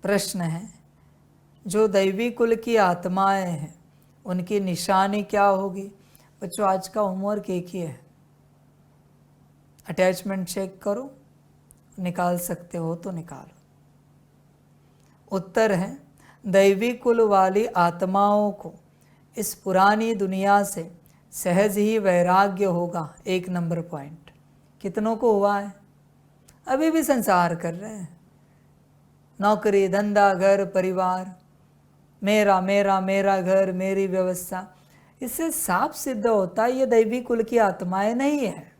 प्रश्न है, जो दैवी कुल की आत्माएं हैं उनकी निशानी क्या होगी? बच्चों, आज का होमवर्क एक ही है, अटैचमेंट चेक करो, निकाल सकते हो तो निकालो। उत्तर है, दैवी कुल वाली आत्माओं को इस पुरानी दुनिया से सहज ही वैराग्य होगा। 1 नंबर पॉइंट। कितनों को हुआ है? अभी भी संसार कर रहे हैं, नौकरी, धंधा, घर, परिवार, मेरा मेरा मेरा घर, मेरी व्यवस्था। इससे साफ सिद्ध होता है ये दैवी कुल की आत्माएं नहीं है।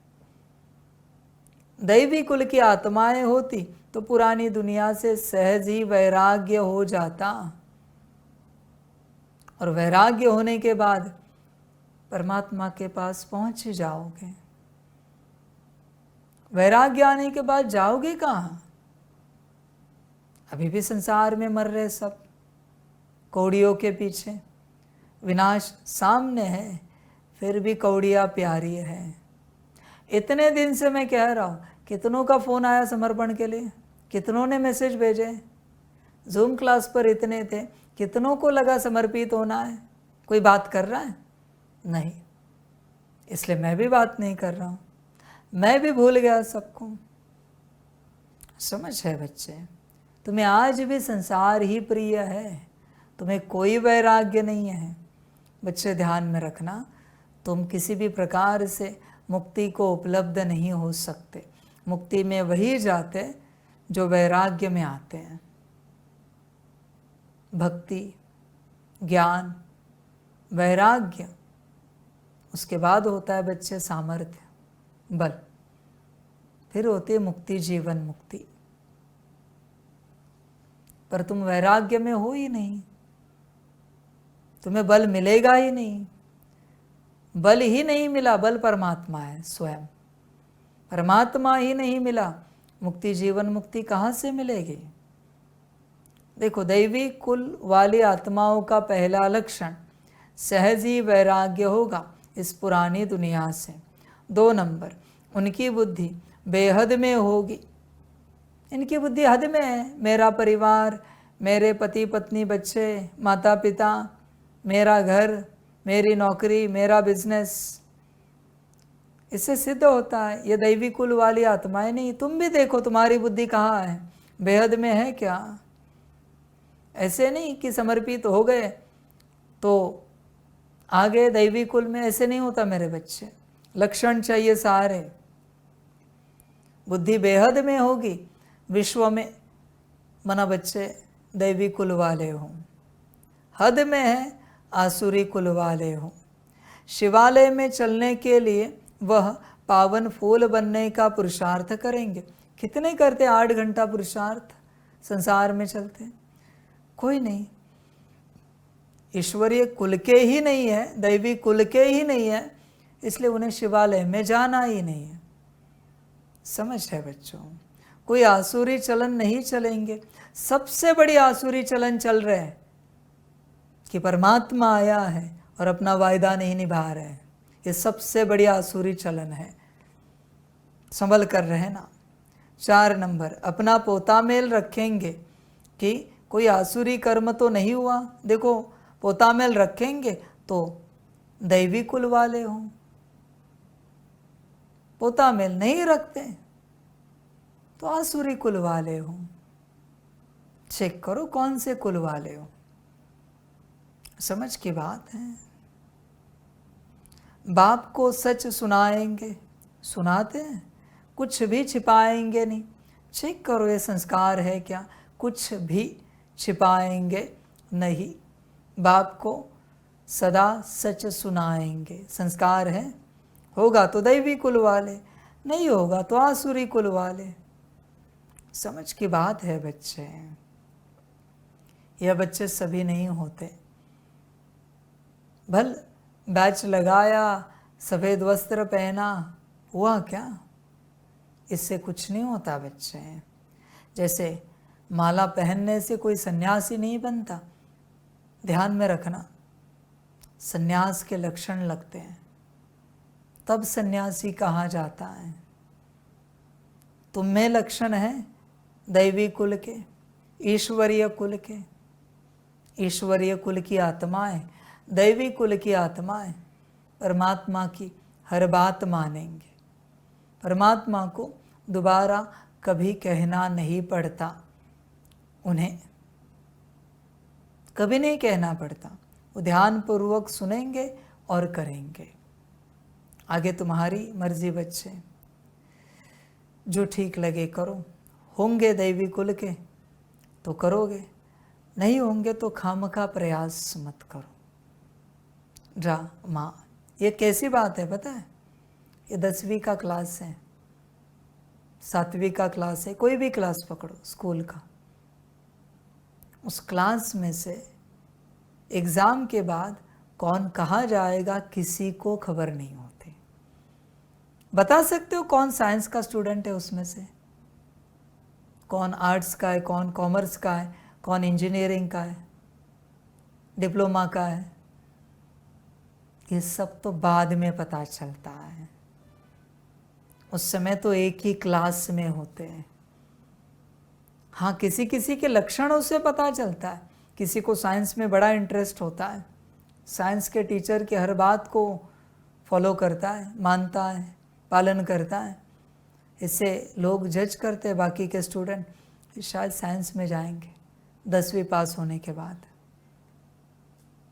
दैवी कुल की आत्माएं होती तो पुरानी दुनिया से सहज ही वैराग्य हो जाता, और वैराग्य होने के बाद परमात्मा के पास पहुंच ही जाओगे। वैराग्य आने के बाद जाओगे कहाँ? अभी भी संसार में मर रहे सब, कौड़ियों के पीछे। विनाश सामने है, फिर भी कौड़ियाँ प्यारी है। इतने दिन से मैं कह रहा हूँ, कितनों का फ़ोन आया समर्पण के लिए, कितनों ने मैसेज भेजे, जूम क्लास पर इतने थे, कितनों को लगा समर्पित होना है। कोई बात कर रहा है? नहीं। इसलिए मैं भी बात नहीं कर रहा हूँ, मैं भी भूल गया सबको। समझ है बच्चे? तुम्हें आज भी संसार ही प्रिय है, तुम्हें कोई वैराग्य नहीं है। बच्चे ध्यान में रखना, तुम किसी भी प्रकार से मुक्ति को उपलब्ध नहीं हो सकते। मुक्ति में वही जाते जो वैराग्य में आते हैं। भक्ति, ज्ञान, वैराग्य, उसके बाद होता है बच्चे सामर्थ्य, बल, फिर होती है मुक्ति, जीवन मुक्ति। पर तुम वैराग्य में हो ही नहीं, तुम्हें बल मिलेगा ही नहीं। बल ही नहीं मिला, बल परमात्मा है स्वयं। परमात्मा ही नहीं मिला, मुक्ति, जीवन मुक्ति कहाँ से मिलेगी? देखो, दैवी कुल वाली आत्माओं का पहला लक्षण सहज ही वैराग्य होगा इस पुरानी दुनिया से। 2 नंबर, उनकी बुद्धि बेहद में होगी। इनकी बुद्धि हद में है। मेरा परिवार, मेरे पति पत्नी, बच्चे, माता पिता, मेरा घर, मेरी नौकरी, मेरा बिजनेस, इससे सिद्ध होता है ये दैवी कुल वाली आत्माएं नहीं। तुम भी देखो तुम्हारी बुद्धि कहाँ है, बेहद में है क्या? ऐसे नहीं कि समर्पित हो गए तो आगे दैवी कुल में, ऐसे नहीं होता मेरे बच्चे। लक्षण चाहिए सारे। बुद्धि बेहद में होगी, विश्व में मना बच्चे दैवी कुल वाले हों। हद में है, आसुरी कुल वाले हों। शिवालय में चलने के लिए वह पावन फूल बनने का पुरुषार्थ करेंगे। कितने करते 8 घंटा पुरुषार्थ संसार में चलते? कोई नहीं। ईश्वरीय कुल के ही नहीं है, दैवी कुल के ही नहीं है, इसलिए उन्हें शिवालय में जाना ही नहीं है। समझ है बच्चों? कोई आसुरी चलन नहीं चलेंगे। सबसे बड़ी आसुरी चलन चल रहे हैं कि परमात्मा आया है और अपना वायदा नहीं निभा रहे हैं। ये सबसे बड़ी आसुरी चलन है, संभल कर रहे ना। 4 नंबर, अपना पोता मेल रखेंगे कि कोई आसुरी कर्म तो नहीं हुआ। देखो, पोता मेल रखेंगे तो दैवी कुल वाले हों, पोता मेल नहीं रखते तो आसुरी कुल वाले हों। चेक करो कौन से कुल वाले हो। समझ की बात है। बाप को सच सुनाएंगे, सुनाते हैं, कुछ भी छिपाएंगे नहीं। चेक करो ये संस्कार है क्या? कुछ भी छिपाएंगे नहीं, बाप को सदा सच सुनाएंगे। संस्कार है। होगा तो दैवी कुल वाले, नहीं होगा तो आसुरी कुल वाले। समझ की बात है बच्चे। यह बच्चे सभी नहीं होते। भल बैच लगाया, सफ़ेद वस्त्र पहना, हुआ क्या? इससे कुछ नहीं होता बच्चे। जैसे माला पहनने से कोई सन्यासी नहीं बनता, ध्यान में रखना। सन्यास के लक्षण लगते हैं तब सन्यासी कहा जाता है। तुम में लक्षण है दैवी कुल के, ईश्वरीय कुल के, ईश्वरीय कुल की आत्माएं, दैवी कुल की आत्माएं परमात्मा की हर बात मानेंगे। परमात्मा को दोबारा कभी कहना नहीं पड़ता, उन्हें कभी नहीं कहना पड़ता। वो ध्यानपूर्वक सुनेंगे और करेंगे। आगे तुम्हारी मर्जी बच्चे, जो ठीक लगे करो। होंगे दैवी कुल के तो करोगे, नहीं होंगे तो खामखा प्रयास मत करो। ड्रामा, ये कैसी बात है पता है? ये 10वीं का क्लास है, 7वीं का क्लास है, कोई भी क्लास पकड़ो स्कूल का। उस क्लास में से एग्ज़ाम के बाद कौन कहाँ जाएगा किसी को खबर नहीं होती। बता सकते हो कौन साइंस का स्टूडेंट है उसमें से, कौन आर्ट्स का है, कौन कॉमर्स का है, कौन इंजीनियरिंग का है, डिप्लोमा का है? ये सब तो बाद में पता चलता है, उस समय तो एक ही क्लास में होते हैं। हाँ, किसी किसी के लक्षणों से पता चलता है। किसी को साइंस में बड़ा इंटरेस्ट होता है, साइंस के टीचर की हर बात को फॉलो करता है, मानता है, पालन करता है। इससे लोग जज करते हैं बाकी के स्टूडेंट, शायद साइंस में जाएंगे 10वीं पास होने के बाद।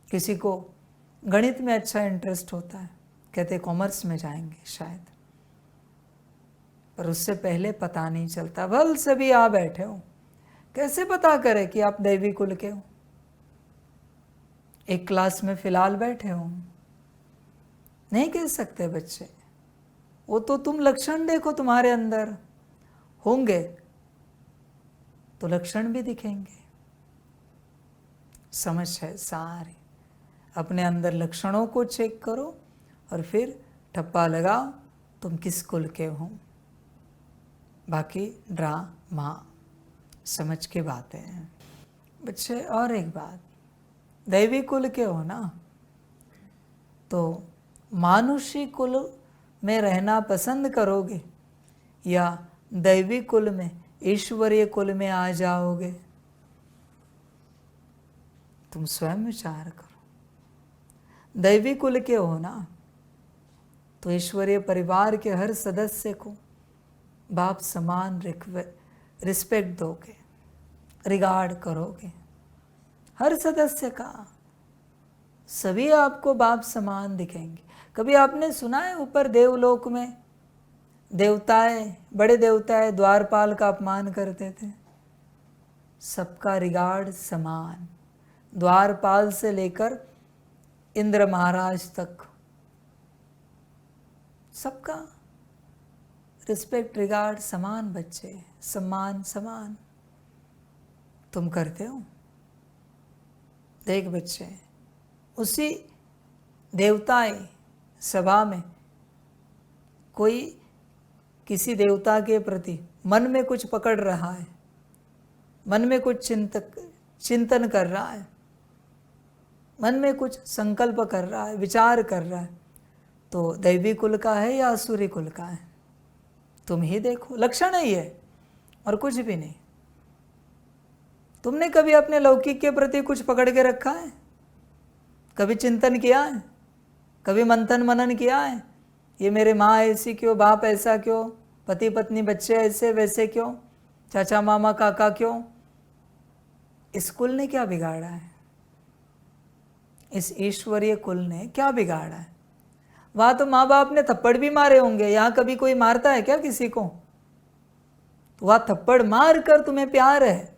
किसी को गणित में अच्छा इंटरेस्ट होता है, कहते कॉमर्स में जाएंगे शायद, पर उससे पहले पता नहीं चलता। भल सभी आ बैठे हो, कैसे पता करें कि आप दैवी कुल के हो? एक क्लास में फिलहाल बैठे हो, नहीं कह सकते बच्चे। वो तो तुम लक्षण देखो तुम्हारे अंदर होंगे तो लक्षण भी दिखेंगे। समझ है सारी, अपने अंदर लक्षणों को चेक करो और फिर ठप्पा लगाओ तुम किस कुल के हो। बाकी ड्रामा समझ के बातें हैं बच्चे। और एक बात, दैवी कुल के हो ना, तो मानुषी कुल में रहना पसंद करोगे या दैवी कुल में, ईश्वरीय कुल में आ जाओगे? तुम स्वयं विचार करो। दैवी कुल के हो ना, तो ईश्वरीय परिवार के हर सदस्य को बाप समान रिस्पेक्ट दोगे, रिगार्ड करोगे। हर सदस्य का, सभी आपको बाप समान दिखेंगे। कभी आपने सुना है ऊपर देवलोक में देवताएं, बड़े देवताएं द्वारपाल का अपमान करते थे? सबका रिगार्ड समान, द्वारपाल से लेकर इंद्र महाराज तक सबका रिस्पेक्ट, रिगार्ड समान। बच्चे सम्मान समान तुम करते हो। देख बच्चे, उसी देवताएं सभा में कोई किसी देवता के प्रति मन में कुछ पकड़ रहा है, मन में कुछ चिंतन कर रहा है, मन में कुछ संकल्प कर रहा है, विचार कर रहा है, तो दैवी कुल का है या असुरी कुल का है? तुम ही देखो, लक्षण ही है और कुछ भी नहीं। तुमने कभी अपने लौकिक के प्रति कुछ पकड़ के रखा है? कभी चिंतन किया है? कभी मंथन मनन किया है? ये मेरे माँ ऐसी क्यों, बाप ऐसा क्यों, पति पत्नी बच्चे ऐसे वैसे क्यों, चाचा मामा काका क्यों? इस कुल ने क्या बिगाड़ा है? इस ईश्वरीय कुल ने क्या बिगाड़ा है? वहां तो माँ बाप ने थप्पड़ भी मारे होंगे, यहाँ कभी कोई मारता है क्या किसी को? तो वहां थप्पड़ मार कर तुम्हें प्यार है,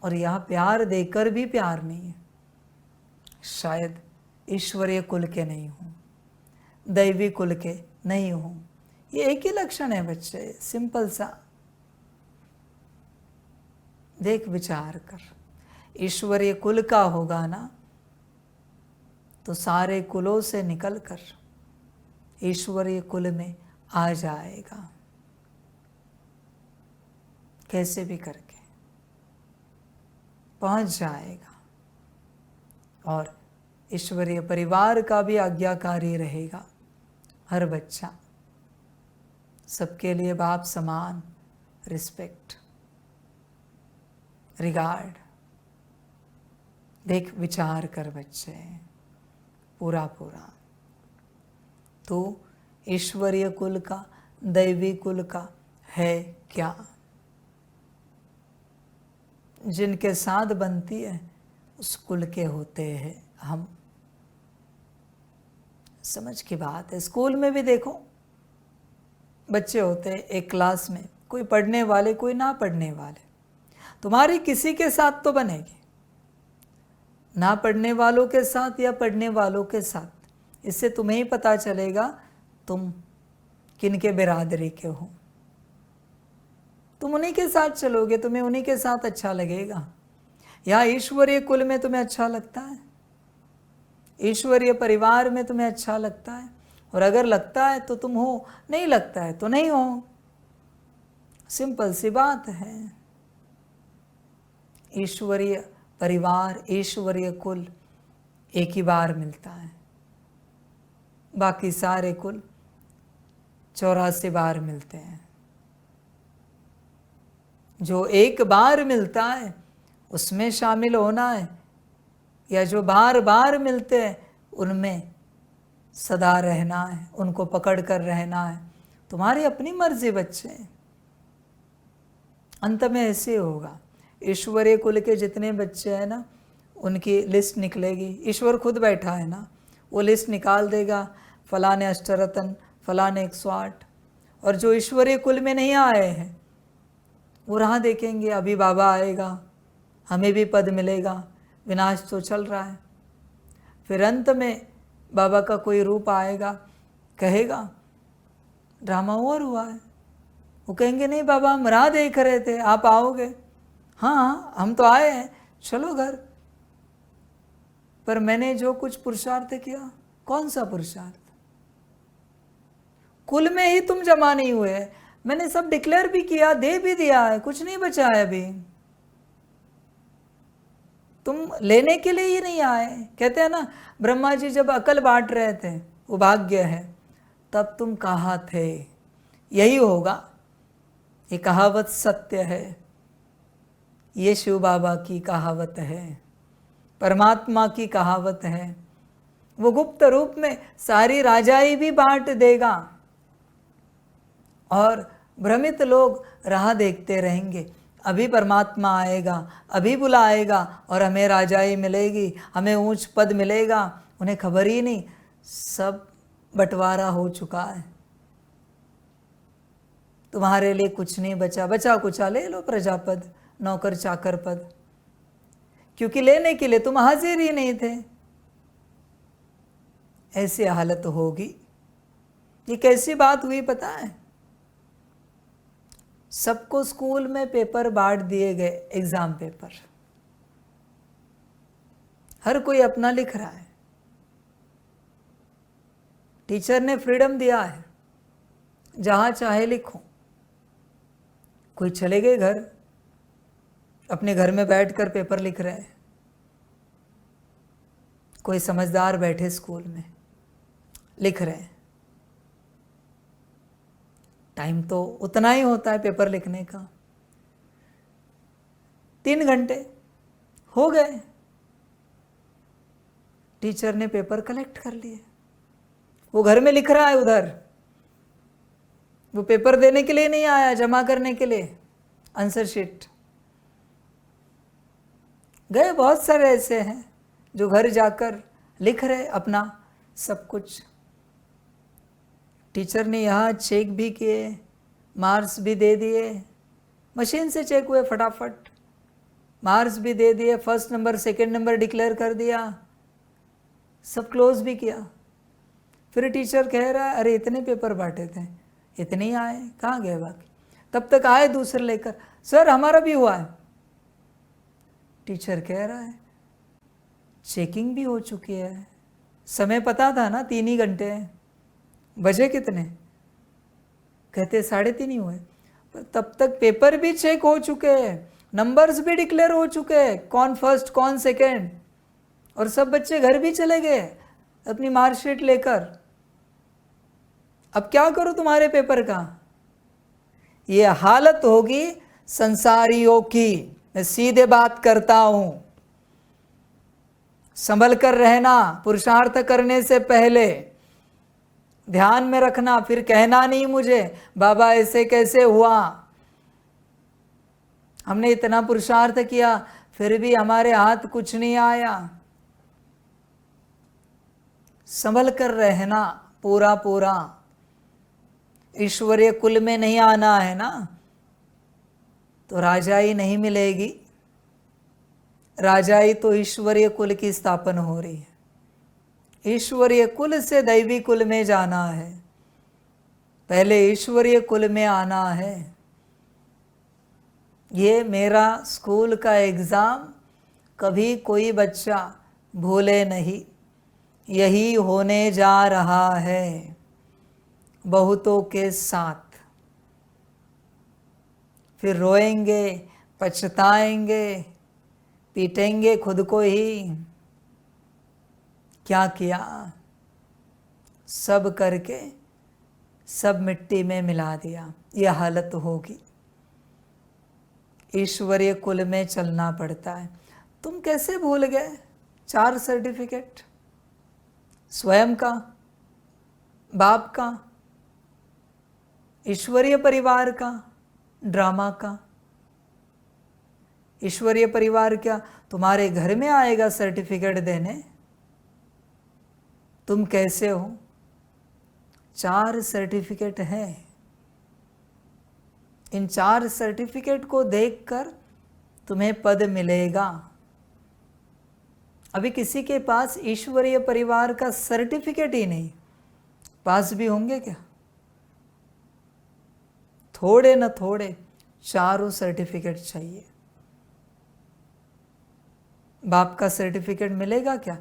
और यहाँ प्यार देकर भी प्यार नहीं है। शायद ईश्वरीय कुल के नहीं हूँ, दैवी कुल के नहीं हूँ। ये एक ही लक्षण है बच्चे, सिंपल सा। देख विचार कर, ईश्वरीय कुल का होगा ना, तो सारे कुलों से निकलकर ईश्वरीय कुल में आ जाएगा, कैसे भी करके पहुंच जाएगा। और ईश्वरीय परिवार का भी आज्ञाकारी रहेगा। हर बच्चा, सबके लिए बाप समान रिस्पेक्ट। रिगार्ड। देख विचार कर बच्चे, पूरा पूरा तो ईश्वरीय कुल का, दैवी कुल का है क्या? जिनके साथ बनती है उस कुल के होते हैं हम। समझ की बात है। स्कूल में भी देखो, बच्चे होते हैं एक क्लास में, कोई पढ़ने वाले कोई ना पढ़ने वाले, तुम्हारी किसी के साथ तो बनेगी, ना पढ़ने वालों के साथ या पढ़ने वालों के साथ। इससे तुम्हें ही पता चलेगा तुम किन के बिरादरी के हो। तुम उन्हीं के साथ चलोगे, तुम्हें उन्हीं के साथ अच्छा लगेगा। या ईश्वरीय कुल में तुम्हें अच्छा लगता है, ईश्वरीय परिवार में तुम्हें अच्छा लगता है, और अगर लगता है तो तुम हो, नहीं लगता है तो नहीं हो। सिंपल सी बात है। ईश्वरीय परिवार, ईश्वरीय कुल एक ही बार मिलता है, बाकी सारे कुल 84 बार मिलते हैं। जो एक बार मिलता है उसमें शामिल होना है, या जो बार बार मिलते हैं उनमें सदा रहना है, उनको पकड़ कर रहना है। तुम्हारी अपनी मर्जी बच्चे। अंत में ऐसे होगा, ईश्वरीय कुल के जितने बच्चे हैं ना, उनकी लिस्ट निकलेगी। ईश्वर खुद बैठा है ना, वो लिस्ट निकाल देगा, फलाने अष्टरत्न, फलाने 108। और जो ईश्वरीय कुल में नहीं आए हैं वो राह देखेंगे, अभी बाबा आएगा, हमें भी पद मिलेगा, विनाश तो चल रहा है। फिर अंत में बाबा का कोई रूप आएगा, कहेगा ड्रामा और हुआ है। वो कहेंगे नहीं बाबा, हम राह देख रहे थे, आप आओगे। हाँ हम तो आए हैं, चलो घर। पर मैंने जो कुछ पुरुषार्थ किया, कौन सा पुरुषार्थ? कुल में ही तुम जमा नहीं हुए। मैंने सब डिक्लेयर भी किया, दे भी दिया है, कुछ नहीं बचा है अभी। तुम लेने के लिए ही नहीं आए। कहते हैं ना, ब्रह्मा जी जब अकल बांट रहे थे, वो भाग्य है, तब तुम कहाँ थे? यही होगा। ये कहावत सत्य है, ये शिव बाबा की कहावत है, परमात्मा की कहावत है। वो गुप्त रूप में सारी राजाई भी बांट देगा और भ्रमित लोग राह देखते रहेंगे। अभी परमात्मा आएगा, अभी बुलाएगा और हमें राजाई मिलेगी, हमें ऊंच पद मिलेगा। उन्हें खबर ही नहीं, सब बंटवारा हो चुका है। तुम्हारे लिए कुछ नहीं बचा, बचा कुचा ले लो प्रजापद, नौकर चाकर पद, क्योंकि लेने के लिए तुम हाजिर ही नहीं थे। ऐसी हालत होगी। ये कैसी बात हुई पता है? सबको स्कूल में पेपर बांट दिए गए, एग्जाम पेपर, हर कोई अपना लिख रहा है। टीचर ने फ्रीडम दिया है, जहां चाहे लिखो। कोई चले गए घर, अपने घर में बैठकर पेपर लिख रहे हैं। कोई समझदार बैठे स्कूल में लिख रहे हैं। टाइम तो उतना ही होता है पेपर लिखने का, 3 घंटे हो गए। टीचर ने पेपर कलेक्ट कर लिए, वो घर में लिख रहा है उधर। वो पेपर देने के लिए नहीं आया, जमा करने के लिए आंसर शीट। गए बहुत सारे ऐसे हैं जो घर जाकर लिख रहे अपना सब कुछ। टीचर ने यहाँ चेक भी किए, मार्क्स भी दे दिए, मशीन से चेक हुए फटाफट, मार्क्स भी दे दिए, first number second number declare कर दिया, सब क्लोज भी किया। फिर टीचर कह रहा है अरे इतने पेपर बांटे थे, इतने ही आए, कहाँ गए बाकी? तब तक आए दूसरे लेकर, सर हमारा भी हुआ है। टीचर कह रहा है चेकिंग भी हो चुकी है, समय पता था ना 3 ही घंटे हैं, बजे कितने? कहते 3:30 ही हुए। पर तब तक पेपर भी चेक हो चुके हैं, नंबर्स भी डिक्लेयर हो चुके हैं, कौन फर्स्ट कौन सेकेंड, और सब बच्चे घर भी चले गए अपनी मार्कशीट लेकर। अब क्या करो तुम्हारे पेपर का? ये हालत होगी संसारियों की, मैं सीधे बात करता हूं। संभल कर रहना, पुरुषार्थ करने से पहले ध्यान में रखना, फिर कहना नहीं मुझे बाबा ऐसे कैसे हुआ, हमने इतना पुरुषार्थ किया फिर भी हमारे हाथ कुछ नहीं आया। संभल कर रहना पूरा पूरा। ईश्वरीय कुल में नहीं आना है ना, तो राजाई नहीं मिलेगी। राजाई तो ईश्वरीय कुल की स्थापना हो रही है। ईश्वरीय कुल से दैवी कुल में जाना है, पहले ईश्वरीय कुल में आना है। ये मेरा स्कूल का एग्ज़ाम कभी कोई बच्चा भूले नहीं, यही होने जा रहा है बहुतों के साथ। फिर रोएंगे, पछताएंगे, पीटेंगे खुद को ही, क्या किया, सब करके सब मिट्टी में मिला दिया। यह हालत होगी। ईश्वरीय कुल में चलना पड़ता है। तुम कैसे भूल गए 4 सर्टिफिकेट, स्वयं का, बाप का, ईश्वरीय परिवार का, ड्रामा का। ईश्वरीय परिवार क्या तुम्हारे घर में आएगा सर्टिफिकेट देने? तुम कैसे हो? 4 सर्टिफिकेट है। इन 4 सर्टिफिकेट को देखकर तुम्हें पद मिलेगा। अभी किसी के पास ईश्वरीय परिवार का सर्टिफिकेट ही नहीं, पास भी होंगे क्या? थोड़े न थोड़े 4 सर्टिफिकेट चाहिए। बाप का सर्टिफिकेट मिलेगा क्या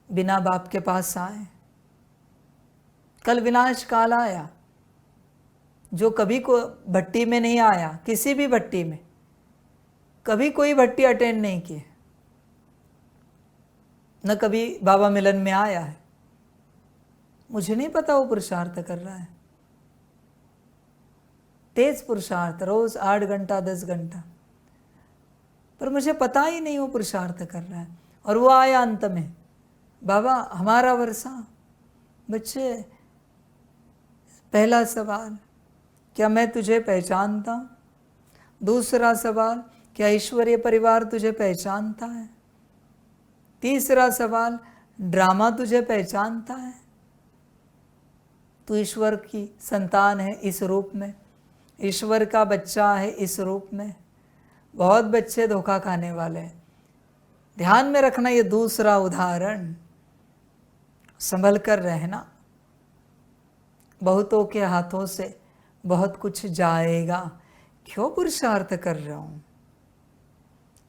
बिना बाप के पास आए? कल विनाश काल आया, जो कभी को भट्टी में नहीं आया, किसी भी भट्टी में कभी कोई भट्टी अटेंड नहीं की, न कभी बाबा मिलन में आया है, मुझे नहीं पता वो पुरुषार्थ कर रहा है। तेज पुरुषार्थ, रोज 8 घंटा 10 घंटा, पर मुझे पता ही नहीं वो पुरुषार्थ कर रहा है। और वो आया अंत में, बाबा हमारा वर्षा। बच्चे, पहला सवाल, क्या मैं तुझे पहचानता हूँ? दूसरा सवाल, क्या ईश्वरीय परिवार तुझे पहचानता है? तीसरा सवाल, ड्रामा तुझे पहचानता है? तू ईश्वर की संतान है इस रूप में, ईश्वर का बच्चा है इस रूप में। बहुत बच्चे धोखा खाने वाले हैं, ध्यान में रखना। ये दूसरा उदाहरण, संभल कर रहना। बहुतों के हाथों से बहुत कुछ जाएगा। क्यों पुरुषार्थ कर रहे हो?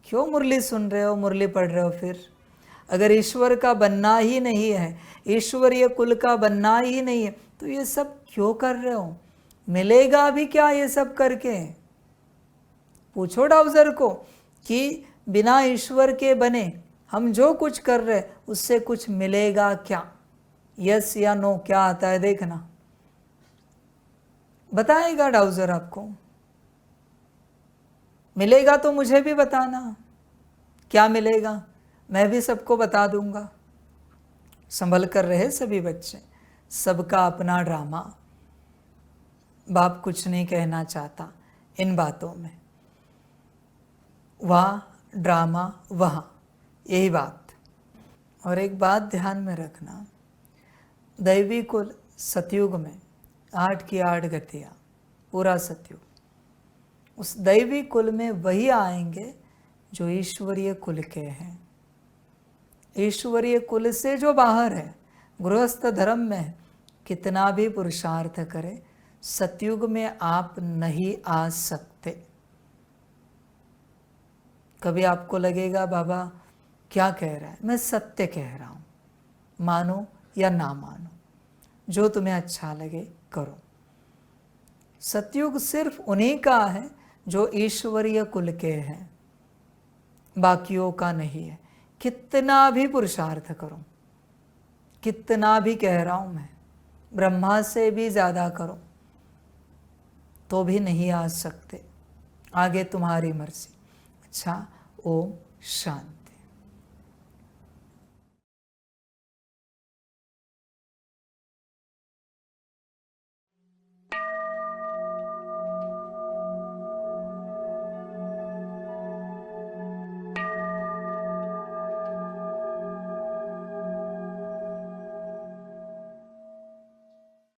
क्यों मुरली सुन रहे हो, मुरली पढ़ रहे हो? फिर अगर ईश्वर का बनना ही नहीं है, ईश्वरीय कुल का बनना ही नहीं है, तो ये सब क्यों कर रहे हो? मिलेगा भी क्या ये सब करके? पूछो डाउजर को कि बिना ईश्वर के बने हम जो कुछ कर रहे उससे कुछ मिलेगा क्या? यस या नो क्या आता है देखना, बताएगा डाउजर आपको। मिलेगा तो मुझे भी बताना क्या मिलेगा, मैं भी सबको बता दूंगा। संभल कर रहे सभी बच्चे, सबका अपना ड्रामा। बाप कुछ नहीं कहना चाहता इन बातों में, वहाँ ड्रामा वहाँ, यही बात। और एक बात ध्यान में रखना, दैवी कुल सतयुग में 8 की 8 गतियाँ, पूरा सतयुग। उस दैवी कुल में वही आएंगे जो ईश्वरीय कुल के हैं। ईश्वरीय कुल से जो बाहर है, गृहस्थ धर्म में कितना भी पुरुषार्थ करे, सतयुग में आप नहीं आ सकते। कभी आपको लगेगा बाबा क्या कह रहा है, मैं सत्य कह रहा हूँ, मानो या ना मानो, जो तुम्हें अच्छा लगे करो। सतयुग सिर्फ उन्हीं का है जो ईश्वरीय कुल के हैं, बाकियों का नहीं है। कितना भी पुरुषार्थ करो, कितना भी कह रहा हूँ मैं, ब्रह्मा से भी ज़्यादा करो, तो भी नहीं आ सकते। आगे तुम्हारी मर्जी। अच्छा, ओम शांति।